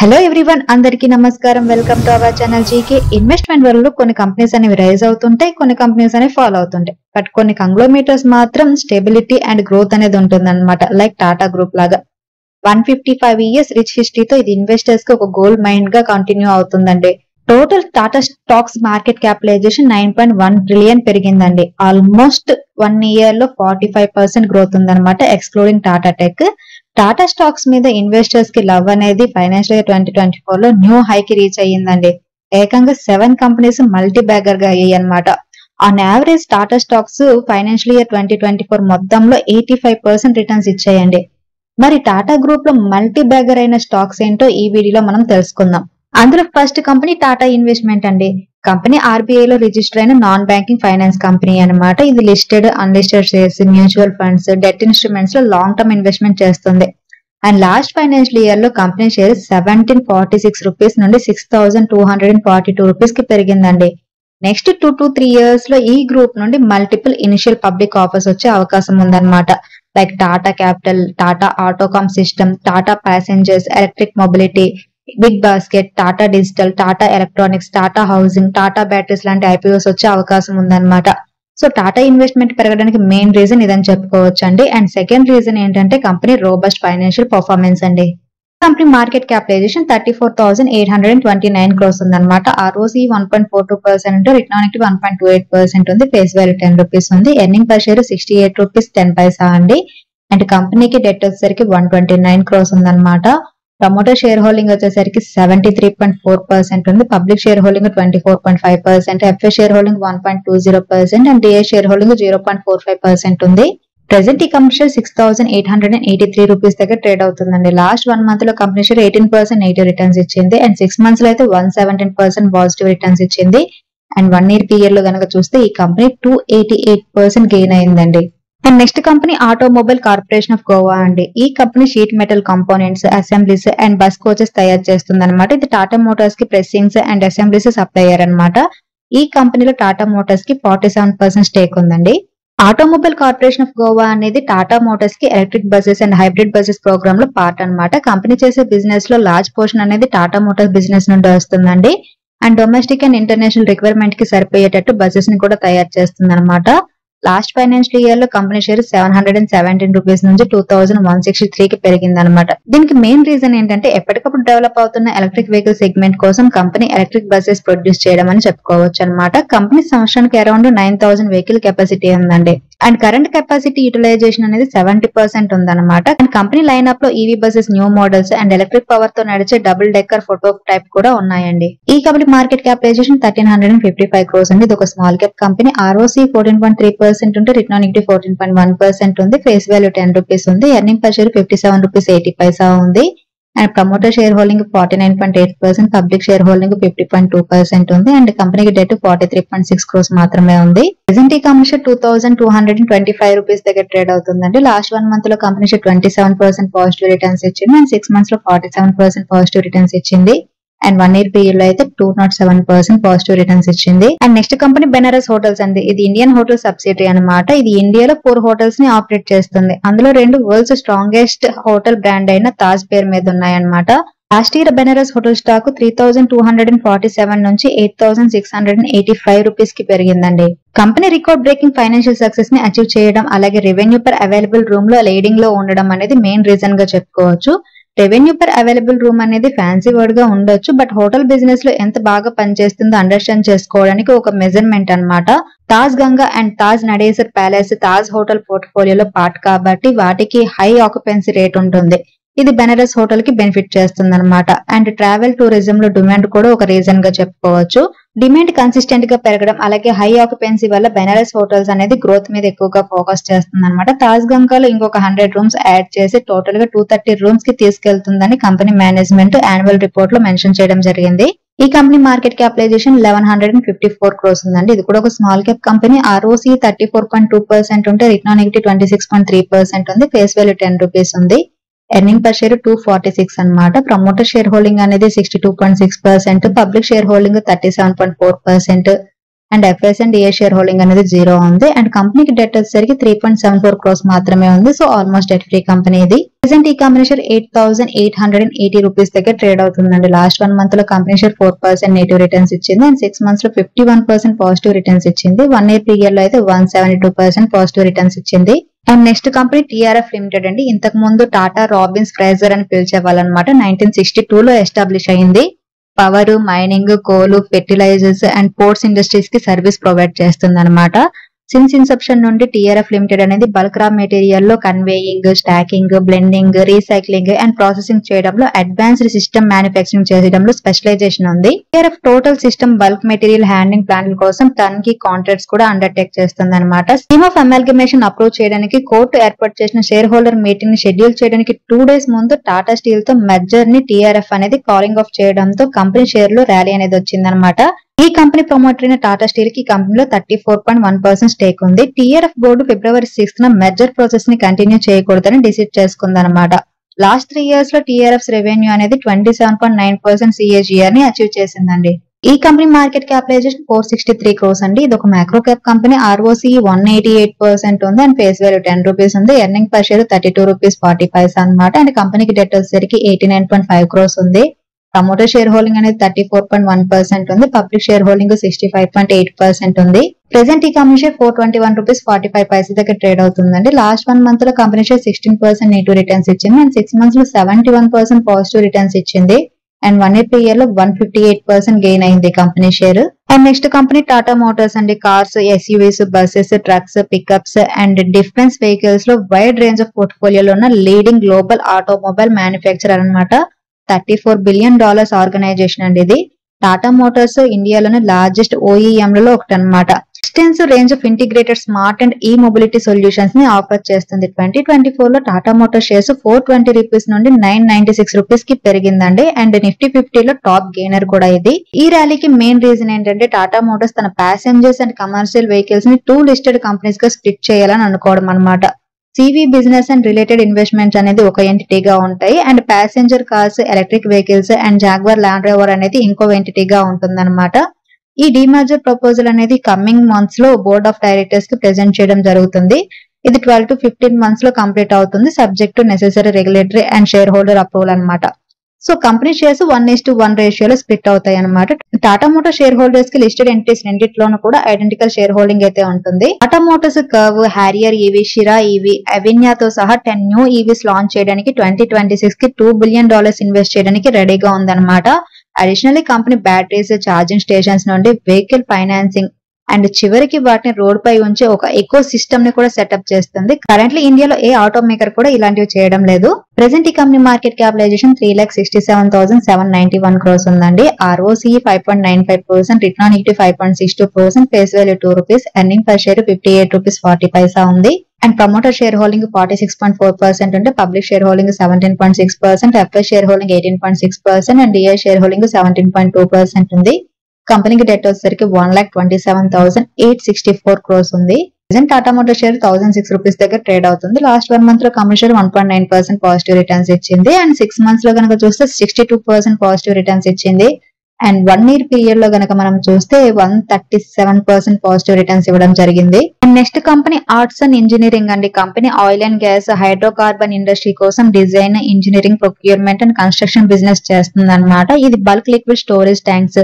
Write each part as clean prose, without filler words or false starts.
Hello everyone, అందరికీ నమస్కారం. Welcome to our channel GK. Investment world లో కొన్ని కంపెనీస్ అనేవి రైజ్ అవుతుంటాయి, కొన్ని కంపెనీస్ అనేవి ఫాలో అవుతుంటాయి. బట్ కొన్ని కంగ్లోమేటర్స్ మాత్రం స్టెబిలిటీ అండ్ గ్రోత్ అనేది ఉంటుంది అనమాట. లైక్ టాటా గ్రూప్ లాగా 155 ఇయర్స్ రిచ్ హిస్టరీతో ఇది ఇన్వెస్టర్స్ కి ఒక గోల్డ్ మైండ్ గా కంటిన్యూ అవుతుందండి. Total Tata stocks market capitalisation 9.1 trillion పెరిగిందండి. ఆల్మోస్ట్ 1 ఇయర్ లో 45% గ్రోత్ ఉందన్నమాట, excluding Tata tech. Tata stocks మీద ఇన్వెస్టర్స్ కి లవ్ అనేది ఫైనాన్షియల్ ఇయర్ 2024 లో న్యూ హై కి రీచ్ అయ్యిందండి. ఏకంగా 7 కంపెనీస్ మల్టీ బ్యాగర్ గా అయ్యాయి అనమాట. On average Tata stocks financial year 2024 మొత్తంలో 85% రిటర్న్స్ ఇచ్చాయండి. మరి టాటా గ్రూప్ లో మల్టీ బ్యాగర్ అయిన స్టాక్స్ ఏంటో ఈ వీడియోలో మనం తెలుసుకుందాం. అందులో ఫస్ట్ కంపెనీ టాటా ఇన్వెస్ట్మెంట్ అండి. కంపెనీ ఆర్బీఐ లో రిజిస్టర్ అయిన నాన్ బ్యాంకింగ్ ఫైనాన్స్ కంపెనీ అనమాట. ఇది listed, unlisted shares, mutual funds, debt instruments లో లాంగ్ టర్మ్ ఇన్వెస్ట్మెంట్ చేస్తుంది. అండ్ లాస్ట్ ఫైనాన్షియల్ ఇయర్ లో కంపెనీ షేర్ 1746 రూపీస్ నుండి 6242 రూపీస్ కి పెరిగిందండి. నెక్స్ట్ 2 to 3 ఇయర్స్ లో ఈ గ్రూప్ నుండి మల్టిపుల్ ఇనిషియల్ పబ్లిక్ ఆఫర్స్ వచ్చే అవకాశం ఉందన్నమాట. Like Tata capital, Tata autocomp system, Tata passengers, electric mobility, big basket, Tata digital, Tata electronics, Tata housing, Tata batteries లాంటి ఐపీఓస్ వచ్చే అవకాశం ఉందన్నమాట. సో టాటా ఇన్వెస్ట్మెంట్ పెరగడానికి మెయిన్ రీజన్ ఇదని చెప్పుకోవచ్చు అండి. అండ్ సెకండ్ రీజన్ ఏంటంటే కంపెనీ రోబస్ట్ ఫైనాన్షియల్ పర్ఫార్మెన్స్ అండి. కంపెనీ మార్కెట్ క్యాపిటలైజేషన్ 34,829 క్రోర్స్ ఉందన్నమాట. ROCE 1.42%, రిటర్న్ ఆన్ ఈక్విటీ 1.28% ఉంది. ఫేస్ వాల్యూ 10 రూపీస్ ఉంది. ఎర్నింగ్ పర్ షేర్ 68 రూపీస్ 10 పైసా అండి. అండ్ కంపెనీకి డెట్ వచ్చేసరికి 129 క్రోర్స్ ఉందన్నమాట. ప్రమోటర్ షేర్ హోల్డింగ్ వచ్చేసరికి 73.4% ఉంది. Public share holding 24.5%, FA share holding 1.20% and DA share holding 0.45% ఉంది. ప్రెసెంట్ ఈ కంపెనీ షేర్ 6,883 రూపీస్ దగ్గర ట్రేడ్ అవుతుందండి. లాస్ట్ 1 మంత్ లో కంపెనీ షేర్ 18% నెగిటివ్ రిటర్న్స్ ఇచ్చింది. అండ్ 6 మంత్స్ లో అయితే 117% పాజిటివ్ రిటర్న్స్ ఇచ్చింది. అండ్ 1 ఇయర్ పీరియడ్ లో కనుక చూస్తే ఈ కంపెనీ 288% గెయిన్ అయిందండి. And next company automobile corporation of Goa అండి. ఈ company sheet metal components, assemblies and bus coaches తయారు చేస్తుంది అనమాట. ఇది టాటా మోటార్స్ కి ప్రెస్సింగ్స్ అండ్ అసెంబ్లీస్ సప్లైయర్ అనమాట. ఈ కంపెనీలో టాటా మోటార్స్ కి 47% స్టేక్ ఉందండి. ఆటోమొబైల్ కార్పొరేషన్ ఆఫ్ గోవా అనేది టాటా మోటార్స్ కి electric buses and hybrid buses program లో పార్ట్ అనమాట. కంపెనీ చేసే బిజినెస్ లో లార్జ్ పోర్షన్ అనేది టాటా మోటార్స్ బిజినెస్ నుండి వస్తుందండి. And domestic and international requirement కి సరిపోయేటట్టు బస్సెస్ ని కూడా తయారు చేస్తుంది అనమాట. లాస్ట్ ఫైనాన్షియల్ ఇయర్ లో కంపెనీ షేర్ 717 రూపీస్ నుంచి 2163 కి పెరిగింది అనమాట. దీనికి మెయిన్ రీజన్ ఏంటంటే ఎప్పటికప్పుడు డెవలప్ అవుతున్న ఎలక్ట్రిక్ వెహికల్ సెగ్మెంట్ కోసం కంపెనీ ఎలక్ట్రిక్ బస్సెస్ ప్రొడ్యూస్ చేయడం అని చెప్పుకోవచ్చు అనమాట. కంపెనీ సంవత్సరానికి అరౌండ్ 9000 వెహికల్ కెపాసిటీ ఉందండి. అండ్ కరెంట్ కెపాసిటీ యూటిలైజేషన్ అనేది 70% ఉందన్నమాట. అండ్ కంపెనీ లైన్అప్ లో EV buses, new models and electric power తో నడిచే డబుల్ డెక్కర్ ఫోటో టైప్ కూడా ఉన్నాయండి. ఈ కంపెనీ మార్కెట్ క్యాపిటలైజేషన్ 1355 క్రోర్స్ అండి. ఇది ఒక స్మాల్ క్యాప్ కంపెనీ. ROCE 14.3% ఉంటే రిటర్న్ ఆన్ ఈక్విటీ 14.1% ఉంది. ఫేస్ వాల్యూ 10 రూపీస్ ఉంది. ఎర్నింగ్ పర్ షేర్ 57 రూపీస్ 80 పైసా ఉంది. And promoter share holding 49.8%, public share holding 50.2% ఉంది. అండ్ కంపెనీకి డెట్ 43.6 క్రోర్స్ మాత్రమే ఉంది. ప్రెసెంట్ ఈ కంపెనీ షేర్ 2225 రూపీస్ దగ్గర ట్రేడ్ అవుతుందండి. లాస్ట్ 1 మంత్ లో కంపెనీ షేర్ 27% పాజిటివ్ రిటర్న్స్ ఇచ్చింది. అండ్ 6 మంత్స్ లో 47% పాజిటివ్ రిటర్న్స్ ఇచ్చింది. అండ్ 1 ఇయర్ పీరియడ్ లో అయితే 207% పాజిటివ్ రిటర్న్స్ ఇచ్చింది. And next company Benares hotels అండి. ఇది ఇండియన్ హోటల్ సబ్సిడరీ అనమాట. ఇది ఇండియాలో 4 హోటల్స్ ని ఆపరేట్ చేస్తుంది. అందులో 2 వరల్డ్స్ స్ట్రాంగెస్ట్ హోటల్ బ్రాండ్ అయిన తాజ్ పేరు మీద ఉన్నాయన్నమాట. Last year Benares hotel stock 3247 నుంచి 8685 రూపీస్ కి పెరిగిందండి. Company record breaking financial success ని అచీవ్ చేయడం, అలాగే రెవెన్యూ పర్ అవైలబుల్ రూమ్ లో లీడింగ్ లో ఉండడం అనేది మెయిన్ రీజన్ గా చెప్పుకోవచ్చు. రెవెన్యూ పర్ అవైలబుల్ రూమ్ అనేది ఫ్యాన్సీ వర్డ్ గా ఉండొచ్చు, బట్ హోటల్ బిజినెస్ లో ఎంత బాగా పనిచేస్తుందో అండర్స్టాండ్ చేసుకోవడానికి ఒక మెజర్మెంట్ అన్నమాట. Taj Ganga and Taj Nadesar palace Taj hotel పోర్ట్ఫోలియోలో పార్ట్ కాబట్టి వాటికి హై ఆక్యుపెన్సీ రేట్ ఉంటుంది. ఇది బెనారస్ హోటల్ కి బెనిఫిట్ చేస్తుంది అనమాట. అండ్ ట్రావెల్ టూరిజం లో డిమాండ్ కూడా ఒక రీజన్ గా చెప్పుకోవచ్చు. డిమాండ్ కన్సిస్టెంట్ గా పెరగడం, అలాగే హై ఆక్యుపెన్సీ వల్ల బెనారస్ హోటల్స్ అనేది గ్రోత్ మీద ఎక్కువగా ఫోకస్ చేస్తుంది అనమాట. తాజ్ గంగాలో ఇంకొక 100 రూమ్స్ యాడ్ చేసి టోటల్ గా 230 రూమ్స్ కి తీసుకెళ్తుందని కంపెనీ మేనేజ్మెంట్ యాన్యువల్ రిపోర్ట్ లో మెన్షన్ చేయడం జరిగింది. ఈ కంపెనీ మార్కెట్ క్యాపిటలైజేషన్ 1154 క్రోర్స్ ఉందండి. ఇది కూడా ఒక స్మాల్ క్యాప్ కంపెనీ. ROCE 34.2% ఉంటే రిటర్న్ ఆన్ ఈక్విటీ 26.3% ఉంది. ఫేస్ వాల్యూ 10 రూపీస్ ఉంది. ఎర్నింగ్ పర్ షేర్ 246 అనమాట. ప్రమోటర్ షేర్ హోల్డింగ్ అనేది 62.6%, public share holding 37.4%. And FS and A share holding అనేది 0 ఉంది. అండ్ కంపెనీకి డెట్ వచ్చేసరికి 3.74 crores మాత్రమే ఉంది. So almost debt free company ఇది. ప్రెసెంట్ ఈ కంపెనీ షేర్ 8,880 రూపీస్ దగ్గర ట్రేడ్ అవుతుందండి. లాస్ట్ 1 month లో కంపెనీ షేర్ 4% నెగిటివ్ రిటర్న్స్ ఇచ్చింది అండ్ 6 months లో 51% పాజిటివ్ రిటర్న్స్ ఇచ్చింది. 1 year పీరియడ్ లో అయితే 172% పాజిటివ్ రిటర్న్స్ ఇచ్చింది. And next company TRF limited అండి. ఇంతకు ముందు టాటా రాబిన్స్ ఫ్రైజర్ అని పిలిచేవాళ్ళనమాట. 1962 లో ఎస్టాబ్లిష్ అయింది. Power, mining, coal, fertilisers and ports industries కి సర్వీస్ ప్రొవైడ్ చేస్తుంది అనమాట. సిన్స్ ఇన్సెప్షన్ నుండి టీఆర్ఎఫ్ లిమిటెడ్ అనేది బల్క్ రా మెటీరియల్ లో conveying, stacking, blending, recycling and processing చేయడంలో, అడ్వాన్స్డ్ సిస్టమ్ మ్యానుఫ్యాక్చరింగ్ చేయడంలో స్పెషలైజేషన్ ఉంది. TRF total system bulk material handling ప్లాంట్ల కోసం టర్న్ కి కాంట్రాక్ట్స్ కూడా అండర్టేక్ చేస్తుంది అనమాట. స్కీమ్ ఆఫ్ అమాల్గమేషన్ అప్రూవ్ చేయడానికి కోర్టు ఏర్పాటు చేసిన షేర్ హోల్డర్ మీటింగ్ ని షెడ్యూల్ చేయడానికి 2 days ముందు టాటా స్టీల్ తో మెర్జర్ ని టీఆర్ఎఫ్ అనేది కాలింగ్ ఆఫ్ చేయడంతో కంపెనీ షేర్ లో ర్యాలీ అనేది వచ్చిందనమాట. ఈ కంపెనీ ప్రమోటర్ అయిన టాటా స్టీల్ కి కంపెనీలో 34.1% స్టేక్ ఉంది. TRF board February 6th merger process ని కంటిన్యూ చేయకూడదని డిసైడ్ చేసుకుందనమాట. లాస్ట్ 3 years లో టీఆర్ఎఫ్ రెవెన్యూ అనేది 27.9% CAGR ని అచీవ్ చేసిందండి. ఈ కంపెనీ మార్కెట్ క్యాపిటలైజేషన్ 463 crores అండి. ఇది ఒక మైక్రో క్యాప్ కంపెనీ. ROCE 188% ఉంది అండ్ ఫేస్ వాల్యూ 10 రూపీస్ ఉంది. ఎర్నింగ్ పర్ షేర్ 32 రూపీస్ 40 పైసా అనమాట. అండ్ కంపెనీకి డెట్ వచ్చేసరికి 89.5 crores ఉంది. ప్రమోటర్ షేర్ హోల్డింగ్ అనేది 34.1% ఉంది. పబ్లిక్ షేర్ హోల్డింగ్ 65.8% ఉంది. ప్రెసెంట్ ఈ కంపెనీ షేర్ 421 రూపీస్ 45 పైసా దగ్గర ట్రేడ్ అవుతుందండి. లాస్ట్ 1 month లో కంపెనీ షేర్ 16% నెగిటివ్ రిటర్న్స్ ఇచ్చింది అండ్ 6 months లో 71% పాజిటివ్ రిటర్న్స్ ఇచ్చింది. అండ్ 1 year పీరియడ్ లో 158% గెయిన్ అయింది company share. And next company Tata motors అండి. Cars, SUVs, buses, trucks, pickups and defence vehicles లో వైడ్ రేంజ్ ఆఫ్ పోర్ట్ఫోలియోలో ఉన్న లీడింగ్ గ్లోబల్ ఆటోమొబైల్ మ్యానుఫ్యాక్చరర్ అనమాట. $34 billion ఆర్గనైజేషన్ అండి ఇది. టాటా మోటార్స్ ఇండియాలోని లార్జెస్ట్ OEM లలో ఒకటి అనమాట. Extensive range of integrated smart and ఈ మొబిలిటీ సొల్యూషన్స్ ని ఆఫర్ చేస్తుంది. 2024 లో టాటా మోటార్ షేర్స్ 420 రూపీస్ నుండి 996 రూపీస్ కి పెరిగిందండి. అండ్ నిఫ్టీ 50 లో టాప్ గెయినర్ కూడా ఇది. ఈ ర్యాలీకి మెయిన్ రీజన్ ఏంటంటే టాటా మోటార్స్ తన ప్యాసింజర్స్ అండ్ కమర్షియల్ వెహికల్స్ ని 2 listed కంపెనీస్ గా స్ప్లిట్ చేయాలని అనుకోవడం అనమాట. CV business and related investments అనేది ఒక ఎంటిటీగా ఉంటాయి and passenger cars, electric vehicles and jaguar land rover అనేది ఇంకో ఎంటిటీగా ఉంటుందన్నమాట. ఈ డీమర్జర్ ప్రపోజల్ అనేది కమింగ్ మంత్స్ లో బోర్డ్ ఆఫ్ డైరెక్టర్స్ కి ప్రెజెంట్ చేయడం జరుగుతుంది. ఇది 12 to 15 months లో కంప్లీట్ అవుతుంది, subject to necessary regulatory and share holder approval అనమాట. సో కంపెనీ షేర్స్ 1:1 రేషియోలో స్ప్లిట్ అవుతాయి అనమాట. టాటా మోటార్ షేర్ హోల్డర్స్ కి లిస్టెడ్ ఎంటిటీస్ రెండిట్లోనూ కూడా ఐడెంటికల్ షేర్ హోల్డింగ్ అయితే ఉంటుంది. Tata Motors curve, Harrier EV, sheera EV, అవిన్యాతో సహా 10 న్యూ EVs లాంచ్ చేయడానికి 2026 కి $2 billion ఇన్వెస్ట్ చేయడానికి రెడీగా ఉందన్నమాట. Additionally company batteries, charging stations నుండి వెహికల్ ఫైనాన్సింగ్ అండ్ చివరికి వాటిని రోడ్ పై ఉంచే ఒక ఎకో సిస్టమ్ ని కూడా సెటప్ చేస్తుంది. కరెంట్లీ ఇండియాలో ఏ ఆటో మేకర్ కూడా ఇలాంటివి చేయడం లేదు. ప్రెసెంట్ ఈ కంపెనీ మార్కెట్ క్యాపిటలైజేషన్ 3,67,791 crores ఉందండి. ROCE 5.95%, return on equity 5.62%, face value 2 rupees, earning per share 58 rupees 40 పైసా ఉంది. అండ్ ప్రమోటర్ షేర్ హోల్డింగ్ 46.4% ఉంటే public share holding 17.6%, FS share holding 18.6% and DI share holding 17.2% ఉంది. కంపెనీకి డెట్ వచ్చేసరికి 1,27,864 crores ఉంది. Present Tata motor share 1006 rupees దగ్గర trade అవుతుంది. Last 1 month లో company share 1.9% positive returns ఇచ్చింది అండ్ 6 months లో కనుక చూస్తే 62% పాజిటివ్ రిటర్న్స్ ఇచ్చింది. అండ్ 1 year పీరియడ్ లో గనక మనం చూస్తే 137% పాజిటివ్ రిటర్న్స్ ఇవ్వడం జరిగింది. And next company arts and engineering అండి. Company oil and gas, hydrocarbon industry కోసం design, engineering, procurement and construction business చేస్తుంది అనమాట. ఇది bulk liquid storage tanks,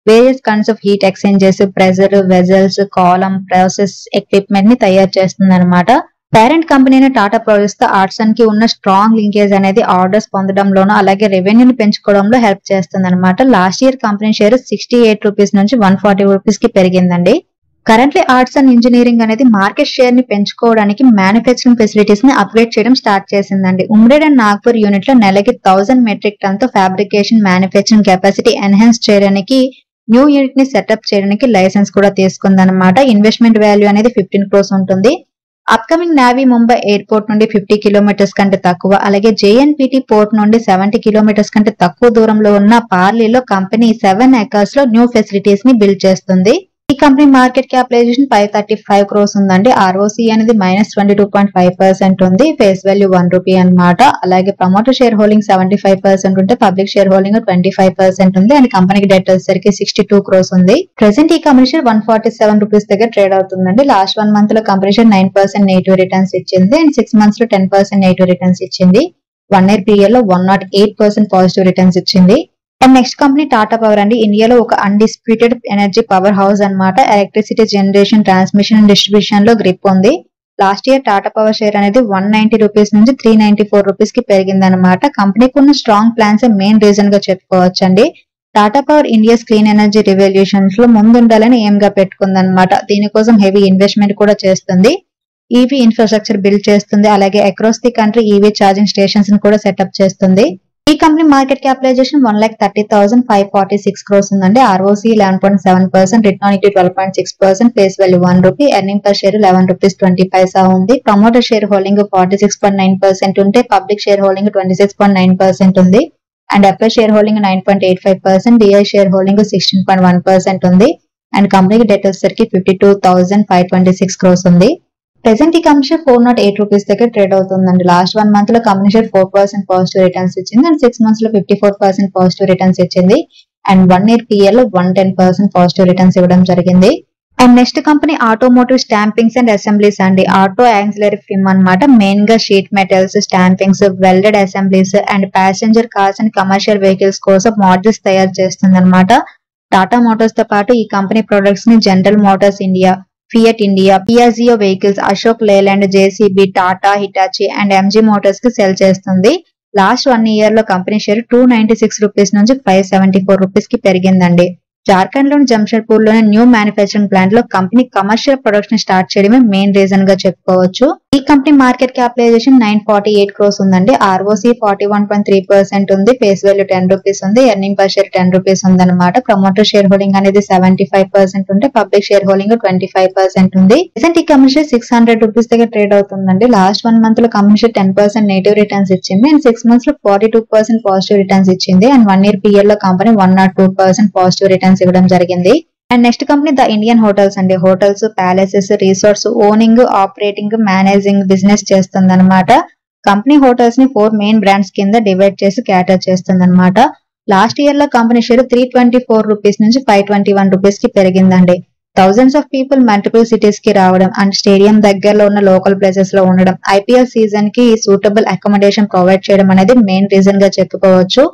various kinds of heat exchangers, pressure vessels, column, process equipment ని తయారు చేస్తుంది అనమాట. Parent company Tata produce తో ఆర్ట్సన్ కి ఉన్న స్ట్రాంగ్ లింకేజ్ అనేది ఆర్డర్స్ పొందడంలోనూ అలాగే రెవెన్యూని పెంచుకోవడంలో హెల్ప్ చేస్తుంది అనమాట. Last year company share 68 rupees నుంచి 140 రూపీస్ కి పెరిగిందండి. కరెంట్లీ ఆర్ట్స్ అండ్ ఇంజనీరింగ్ అనేది మార్కెట్ షేర్ ని పెంచుకోవడానికి మ్యానుఫ్యాక్చరింగ్ ఫెసిలిటీస్ ని అప్గ్రేడ్ చేయడం స్టార్ట్ చేసిందండి. ఉమ్రేడ్ అండ్ నాగ్పూర్ యూనిట్ లో నెలకి 1000 మెట్రిక్ టన్ తో ఫ్యాబ్రికేషన్ మ్యానుఫ్యాక్చరింగ్ కెపాసిటీ ఎన్హాన్స్ చేయడానికి, న్యూ యూనిట్ ని సెటప్ చేయడానికి లైసెన్స్ కూడా తీసుకుందన్నమాట. ఇన్వెస్ట్మెంట్ వాల్యూ అనేది 15 crores ఉంటుంది. అప్కమింగ్ నావీ ముంబై ఎయిర్పోర్ట్ నుండి 50 kilometers కంటే తక్కువ, అలాగే JNPT పోర్ట్ నుండి 70 kilometers కంటే తక్కువ దూరంలో ఉన్న పార్లీలో కంపెనీ 7 acres లో న్యూ ఫెసిలిటీస్ ని బిల్డ్ చేస్తుంది. ఈ కంపెనీ మార్కెట్ క్యాపిటలైజేషన్ 535 crores ఉందండి. ROCE అనేది -22.5% ఉంది. ఫేస్ వాల్యూ 1 రూపీ అన్నమాట. అలాగే ప్రమోటర్ షేర్ హోల్డింగ్ 75% ఉంటే పబ్లిక్ షేర్ హోల్డింగ్ 25% ఉంది. అండ్ కంపెనీకి డెట్ వచ్చేసరికి 62 crores ఉంది. ప్రెసెంట్ ఈ కంపెనీ షేర్ 147 రూపీస్ దగ్గర ట్రేడ్ అవుతుందండి. లాస్ట్ 1 month లో కంపెనీ షేర్ 9% నెగిటివ్ రిటర్న్స్ ఇచ్చింది అండ్ 6 months లో 10% నెగిటివ్ రిటర్న్స్ ఇచ్చింది. 1 year పీరియడ్ లో 108% పాజిటివ్ రిటర్న్స్ ఇచ్చింది. And next company Tata power అండి. ఇండియాలో ఒక అన్డిస్ప్యూటెడ్ ఎనర్జీ పవర్ హౌస్ అన్నమాట. Electricity generation, transmission and distribution లో గ్రిప్ ఉంది. Last year Tata power share అనేది 190 రూపీస్ నుంచి 394 రూపీస్ కి పెరిగింది అనమాట. కంపెనీకి ఉన్న స్ట్రాంగ్ ప్లాన్స్ మెయిన్ రీజన్ గా చెప్పుకోవచ్చండి. Tata power India's clean energy revolutions లో ముందుండాలని ఎయిమ్ గా పెట్టుకుందన్నమాట. దీనికోసం హెవీ ఇన్వెస్ట్మెంట్ కూడా చేస్తుంది. ఈవీ ఇన్ఫ్రాస్ట్రక్చర్ బిల్డ్ చేస్తుంది. అలాగే across the country EV charging stations ని కూడా సెటప్ చేస్తుంది. ఈ కంపెనీ మార్కెట్ క్యాపిటలైజేషన్ 1,30,546 crores ఉందండి. ROCE 11.7%, return on equity 12.6%, face value 1 rupee, earning per share 11 rupees 20 పైసా ఉంది. ప్రమోటర్ షేర్ హోల్డింగ్ 46.9% ఉంటే పబ్లిక్ షేర్ హోల్డింగ్ 26.9% ఉంది. And FI share holding 9.85%, DI share holding 16.1% ఉంది. And కంపెనీకి డెట్ వచ్చేసరికి 52,526 crores ఉంది. Present ఈ company share 408 rupees దగ్గర trade అవుతుందండి. లాస్ట్ 1 month లో కంపెనీ షేర్ 4% పాజిటివ్ రిటర్న్స్ ఇచ్చింది అండ్ 6 months లో 54% పాజిటివ్ రిటర్న్స్ ఇచ్చింది. అండ్ 1 year పీరియడ్ లో 110% పాజిటివ్ రిటర్న్స్ ఇవ్వడం జరిగింది. And next company automotive stumpings and assemblies అండి. ఆటో యాక్సిలరీ ఫిమ్ అన్నమాట. మెయిన్ గా sheet metals, stumpings, welded assemblies and passenger cars and commercial vehicles కోసం మోడల్స్ తయారు చేస్తుంది అనమాట. టాటా మోటార్స్ తో పాటు ఈ కంపెనీ ప్రొడక్ట్స్ ని general motors India, Fiat India, Piaggio vehicles, Ashok Leyland, JCB, Tata, Hitachi and MG motors కి సెల్ చేస్తుంది. లాస్ట్ 1 year లో కంపెనీ షేర్ 296 రూపీస్ నుంచి 574 రూపీస్ కి పెరిగిందండి. జార్ఖండ్ లోని జంషెడ్పూర్ లోని న్యూ మ్యానుఫ్యాక్చరింగ్ ప్లాంట్ లో కంపెనీ కమర్షియల్ ప్రొడక్షన్ స్టార్ట్ చేయడమే మెయిన్ రీజన్ గా చెప్పుకోవచ్చు. ఈ కంపెనీ మార్కెట్ క్యాపిటలైజేషన్ 948 crores ఉందండి. ROCE 41.3% ఉంది. ఫేస్ వాల్యూ 10 రూపీస్ ఉంది. ఎర్నింగ్ పర్ షేర్ 10 రూపీస్ ఉందన్నమాట. ప్రమోటర్ షేర్ హోల్డింగ్ అనేది 75% ఉంటే పబ్లిక్ షేర్ హోల్డింగ్ 25% ఉంది. ప్రెసెంట్ ఈ కంపెనీ షేర్ 600 రూపీస్ దగ్గర ట్రేడ్ అవుతుందండి. లాస్ట్ 1 month లో కంపెనీ షేర్ 10% నెగిటివ్ రిటర్న్స్ ఇచ్చింది అండ్ 6 months లో 42% పాజిటివ్ రిటర్న్స్ ఇచ్చింది. అండ్ 1 year పీరియడ్ లో కంపెనీ 102% పాజిటివ్ రిటర్న్స్ ఇవ్వడం జరిగింది. And next company the Indian hotels అండి. Hotels, palaces, resorts owning, operating, managing business చేస్తుంది అనమాట. కంపెనీ హోటల్స్ ని 4 మెయిన్ బ్రాండ్స్ కింద డివైడ్ చేసి క్యాటర్ చేస్తుంది అనమాట. లాస్ట్ ఇయర్ లో కంపెనీ షేర్ 324 రూపీస్ నుంచి 521 రూపీస్ కి పెరిగిందండి. Thousands of people multiple cities కి రావడం అండ్ స్టేడియం దగ్గరలో ఉన్న లోకల్ ప్లేసెస్ లో ఉండడం, ఐపీఎల్ సీజన్ కి సూటబుల్ అకామిడేషన్ ప్రొవైడ్ చేయడం అనేది మెయిన్ రీజన్ గా చెప్పుకోవచ్చు.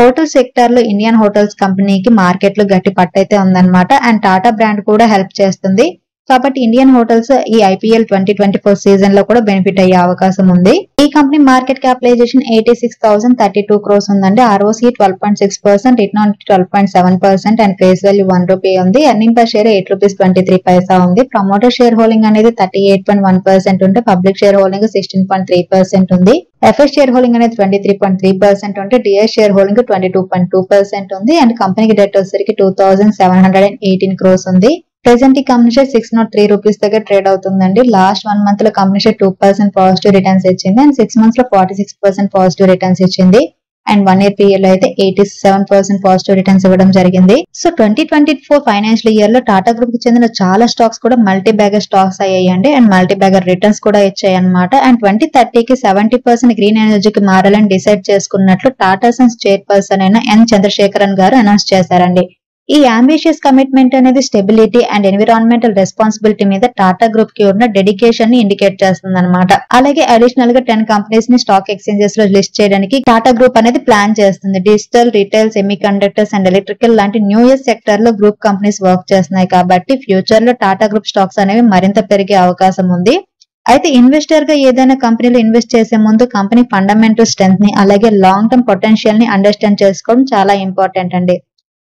హోటల్ సెక్టర్ లో ఇండియన్ హోటల్స్ కంపెనీకి మార్కెట్ లో గట్టి పట్టయితే ఉందన్నమాట. అండ్ టాటా బ్రాండ్ కూడా హెల్ప్ చేస్తుంది. కాబట్టి ఇండియన్ హోటల్స్ ఈ ఐపీఎల్ 2024 సీజన్ లో కూడా బెనిఫిట్ అయ్యే అవకాశం ఉంది. ఈ కంపెనీ మార్కెట్ క్యాపిటలైజేషన్ 86,032 crores ఉందండి. ROCE 12.6%, రిటర్న్ ఆన్ 12.7% అండ్ ఫేస్ వాల్యూ 1 రూపీ ఉంది. ఎర్నింగ్ పర్ షేర్ 8 రూపీస్ 23 పైసా ఉంది. ప్రమోటర్ షేర్ హోల్డింగ్ అనేది 38.1% ఉంటే పబ్లిక్ షేర్ హోల్డింగ్ 16.3% ఉంది. ఎఫ్ఎస్ షేర్ హోల్డింగ్ అనేది 23.3% ఉంటే డిఐ షేర్ హోల్డింగ్ 22.2% ఉంది. అండ్ కంపెనీకి డెట్ వచ్చేసరికి 2,718 crores ఉంది. ప్రెసెంట్ ఈ కంపెనీ షేర్ 603 రూపీస్ దగ్గర ట్రేడ్ అవుతుందండి. లాస్ట్ 1 month లో కంపెనీ షేర్ 2% పాజిటివ్ రిటర్న్స్ ఇచ్చింది అండ్ 6 months లో 46% పాజిటివ్ రిటర్న్స్ ఇచ్చింది. అండ్ 1 year పీరియడ్ లో అయితే 87% పాజిటివ్ రిటర్న్స్ ఇవ్వడం జరిగింది. సో 2024 ఫైనాన్షియల్ ఇయర్ లో టాటా గ్రూప్ కి చెందిన చాలా స్టాక్స్ కూడా మల్టీ బ్యాగర్ స్టాక్స్ అయ్యాయండి. అండ్ మల్టీ బ్యాగర్ రిటర్న్స్ కూడా ఇచ్చాయి అనమాట. అండ్ 2030కి 70% గ్రీన్ ఎనర్జీకి మారాలని డిసైడ్ చేసుకున్నట్లు టాటా సన్స్ చైర్పర్సన్ అయిన ఎన్ చంద్రశేఖరన్ గారు అనౌన్స్ చేశారండి. ఈ అంబిషియస్ కమిట్మెంట్ అనేది స్టెబిలిటీ అండ్ ఎన్విరాన్మెంటల్ రెస్పాన్సిబిలిటీ మీద టాటా గ్రూప్ కి ఉన్న డెడికేషన్ ని ఇండికేట్ చేస్తుంది అనమాట. అలాగే అడిషనల్ గా 10 కంపెనీస్ ని స్టాక్ ఎక్స్చేంజెస్ లో లిస్ట్ చేయడానికి టాటా గ్రూప్ అనేది ప్లాన్ చేస్తుంది. Digital, retail, semi conductors and electrical లాంటి న్యూ ఇయర్ సెక్టర్ లో గ్రూప్ కంపెనీస్ వర్క్ చేస్తున్నాయి. కాబట్టి ఫ్యూచర్ లో టాటా గ్రూప్ స్టాక్స్ అనేవి మరింత పెరిగే అవకాశం ఉంది. అయితే ఇన్వెస్టర్ గా ఏదైనా కంపెనీలో ఇన్వెస్ట్ చేసే ముందు కంపెనీ ఫండమెంటల్ స్ట్రెంత్ ని అలాగే లాంగ్ టర్మ్ పొటెన్షియల్ ని అండర్స్టాండ్ చేసుకోవడం చాలా ఇంపార్టెంట్ అండి.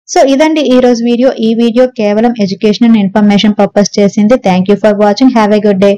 సో ఇదండి ఈ రోజు వీడియో. ఈ వీడియో కేవలం ఎడ్యుకేషన్ అండ్ ఇన్ఫర్మేషన్ పర్పస్ చేసింది. Thank you for watching. Have a good day.